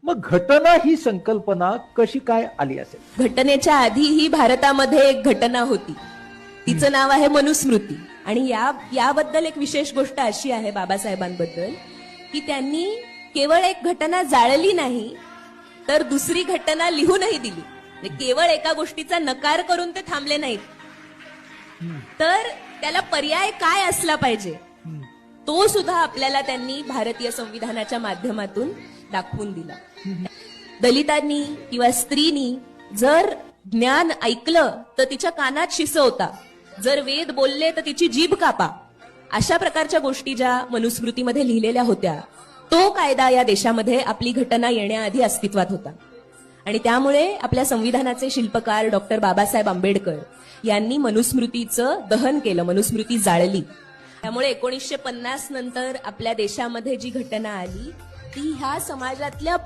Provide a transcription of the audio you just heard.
मग घटना ही संकल्पना कशी काय आली असेल? घटनेच्या आधीही भारतामध्ये एक घटना होती, तिचं नाव आहे मनुस्मृती. आणि याबद्दल एक विशेष गोष्ट अशी आहे बाबासाहेबांबद्दल, की त्यांनी केवळ एक घटना जाळली नाही तर दुसरी घटना लिहूनही दिली. म्हणजे केवळ एका गोष्टीचा नकार करून ते थांबले नाहीत, तर त्याला पर्याय काय असला पाहिजे तो सुद्धा आपल्याला त्यांनी भारतीय संविधानाच्या माध्यमातून दाखवून दिला. दलितांनी किंवा स्त्रीनी जर ज्ञान ऐकलं तर तिच्या कानात शिस होता, जर वेद बोलले तर तिची जीभ कापा, अशा प्रकारच्या गोष्टी ज्या मनुस्मृतीमध्ये लिहिलेल्या होत्या, तो कायदा या देशामध्ये आपली घटना येण्याआधी अस्तित्वात होता. आणि त्यामुळे आपल्या संविधानाचे शिल्पकार डॉक्टर बाबासाहेब आंबेडकर यांनी मनुस्मृतीचं दहन केलं, मनुस्मृती जाळली. त्यामुळे 1950 नंतर आपल्या देशामध्ये जी घटना आली ती ह्या समाजातल्या